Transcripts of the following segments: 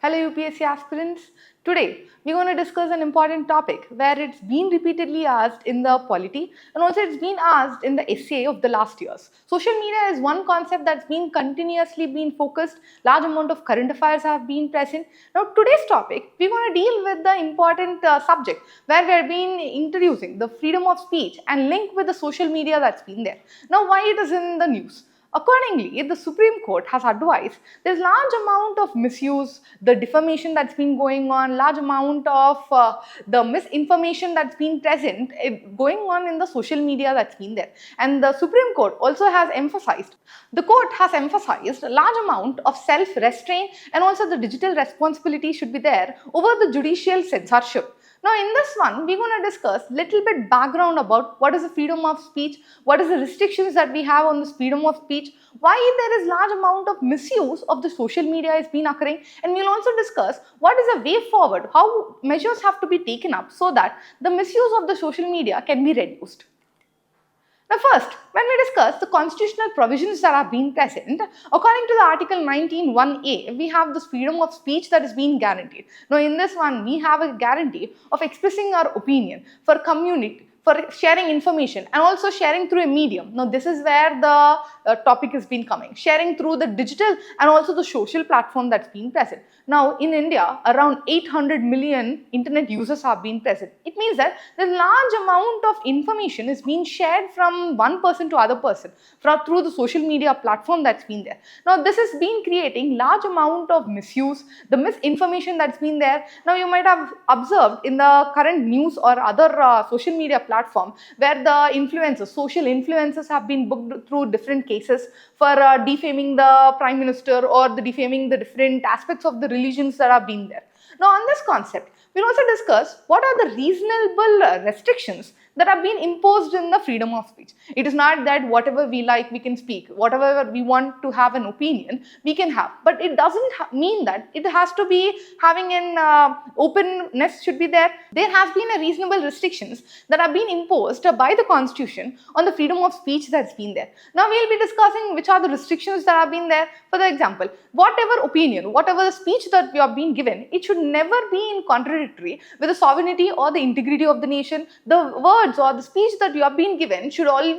Hello UPSC aspirants. Today we're going to discuss an important topic where it's been repeatedly asked in the polity and also it's been asked in the essay of the last years. Social media is one concept that's been continuously been focused. Large amount of current affairs have been present. Now today's topic we're going to deal with the important subject where we have been introducing the freedom of speech and link with the social media that's been there. Now why it is in the news? Accordingly, the Supreme Court has advised there's large amount of misuse, the defamation that's been going on, large amount of the misinformation that's been present going on in the social media that's been there. And the Supreme Court also has emphasized, the court has emphasized a large amount of self-restraint and also the digital responsibility should be there over the judicial censorship. Now in this one, we're going to discuss little bit background about what is the freedom of speech, what is the restrictions that we have on this freedom of speech, why there is large amount of misuse of the social media is been occurring, and we'll also discuss what is the way forward, how measures have to be taken up so that the misuse of the social media can be reduced. Now first, when we discuss the constitutional provisions that are being present, according to the Article 19(1)(a), we have this freedom of speech that is being guaranteed. Now in this one, we have a guarantee of expressing our opinion for community, for sharing information and also sharing through a medium. Now this is where the topic has been coming, sharing through the digital and also the social platform that's been present. Now in India, around 800 million internet users have been present. It means that the large amount of information is being shared from one person to other person through the social media platform that's been there. Now this has been creating large amount of misuse, the misinformation that's been there. Now you might have observed in the current news or other social media platform where the influencers, social influencers have been booked through different cases for defaming the Prime Minister or the defaming the different aspects of the religions that have been there. Now on this concept, we'll also discuss what are the reasonable restrictions that have been imposed in the freedom of speech. It is not that whatever we like we can speak, whatever we want to have an opinion we can have, but it doesn't mean that it has to be having an openness should be there. There has been a reasonable restrictions that have been imposed by the constitution on the freedom of speech that's been there. Now we'll be discussing which are the restrictions that have been there. For the example, whatever opinion, whatever the speech that you have been given, it should never be in contradictory with the sovereignty or the integrity of the nation. The words or the speech that you have been given should always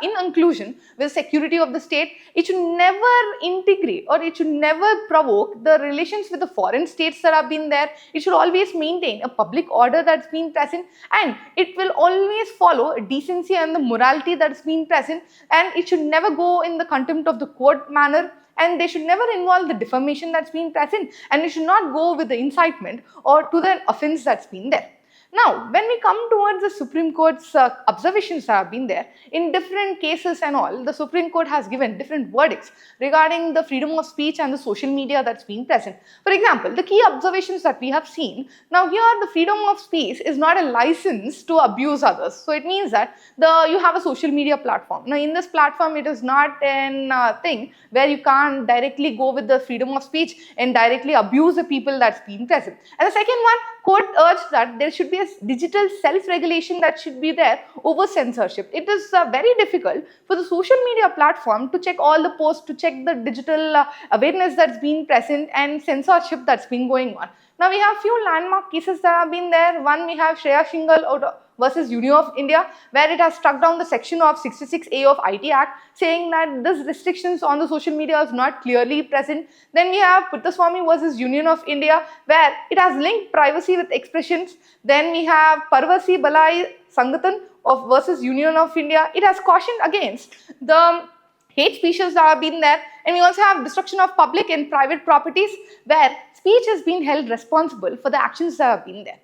in inclusion with security of the state. It should never integrate or it should never provoke the relations with the foreign states that have been there. It should always maintain a public order that's been present, and it will always follow decency and the morality that's been present, and it should never go in the contempt of the court manner, and they should never involve the defamation that's been present, and it should not go with the incitement or to the offense that's been there. Now, when we come towards the Supreme Court's observations that have been there, in different cases and all, the Supreme Court has given different verdicts regarding the freedom of speech and the social media that's been present. For example, the key observations that we have seen, now here the freedom of speech is not a license to abuse others. So it means that you have a social media platform. Now in this platform, it is not an thing where you can't directly go with the freedom of speech and directly abuse the people that's been present. And the second one, court urged that there should be a digital self-regulation that should be there over censorship. It is very difficult for the social media platform to check all the posts, to check the digital awareness that's been present and censorship that's been going on. Now we have few landmark cases that have been there. One, we have Shreya Shingal versus Union of India, where it has struck down the section of 66A of IT Act, saying that this restrictions on the social media is not clearly present. Then we have Puttaswamy versus Union of India, where it has linked privacy with expressions. Then we have Parvasi Balai Sangatan versus Union of India. It has cautioned against the hate speeches that have been there. And we also have destruction of public and private properties, where speech has been held responsible for the actions that have been there.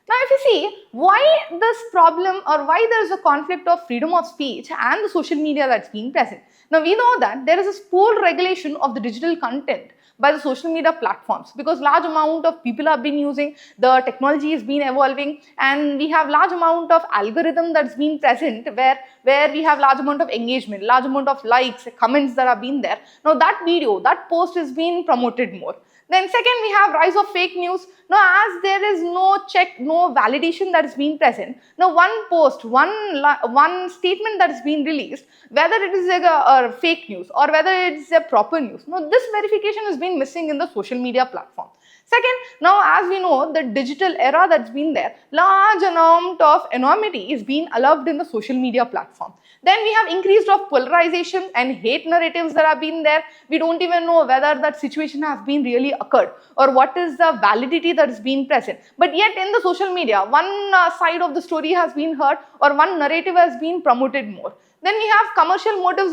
Now, if you see why this problem or why there is a conflict of freedom of speech and the social media that's been present. Now, we know that there is a spool regulation of the digital content by the social media platforms, because large amount of people have been using, the technology has been evolving, and we have large amount of algorithm that's been present where we have large amount of engagement, large amount of likes, comments that have been there. Now that video, that post is being promoted more. Then second, we have rise of fake news. Now, as there is no check, no validation that is being present, now one post, one statement that is being released, whether it is a fake news or whether it is a proper news, now this verification has been missing in the social media platform. Second, now as we know, the digital era that's been there, large amount of anonymity is being allowed in the social media platform. Then we have increased of polarization and hate narratives that have been there. We don't even know whether that situation has been really occurred or what is the validity that is being present. But yet in the social media, one side of the story has been heard or one narrative has been promoted more. Then we have commercial motives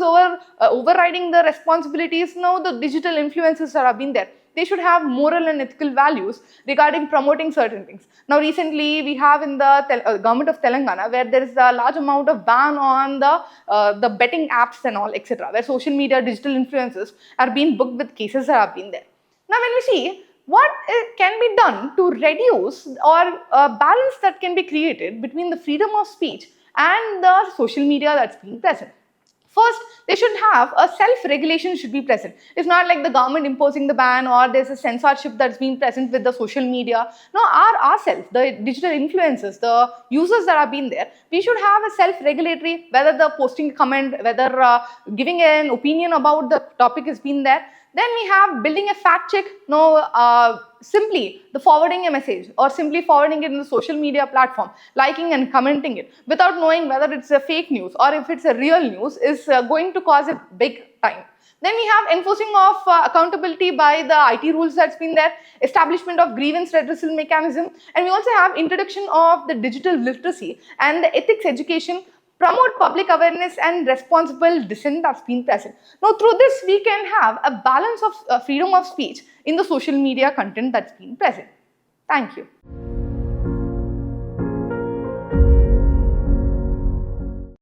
overriding the responsibilities. Now the digital influences that have been there, they should have moral and ethical values regarding promoting certain things. Now recently we have in the government of Telangana where there is a large amount of ban on the betting apps and all, etc., where social media digital influencers are being booked with cases that have been there. Now when we see what can be done to reduce or balance that can be created between the freedom of speech and the social media that's being present. First, they should have a self-regulation should be present. It's not like the government imposing the ban or there's a censorship that's being present with the social media. No, ourselves, the digital influencers, the users that have been there, we should have a self-regulatory, whether the posting a comment, whether giving an opinion about the topic has been there. Then we have building a fact check. No, simply the forwarding a message or simply forwarding it in the social media platform, liking and commenting it without knowing whether it's a fake news or if it's a real news is going to cause a big time. Then we have enforcing of accountability by the IT rules that's been there, establishment of grievance redressal mechanism, and we also have introduction of the digital literacy and the ethics education, promote public awareness and responsible dissent that's been present. Now, through this, we can have a balance of freedom of speech in the social media content that's been present. Thank you.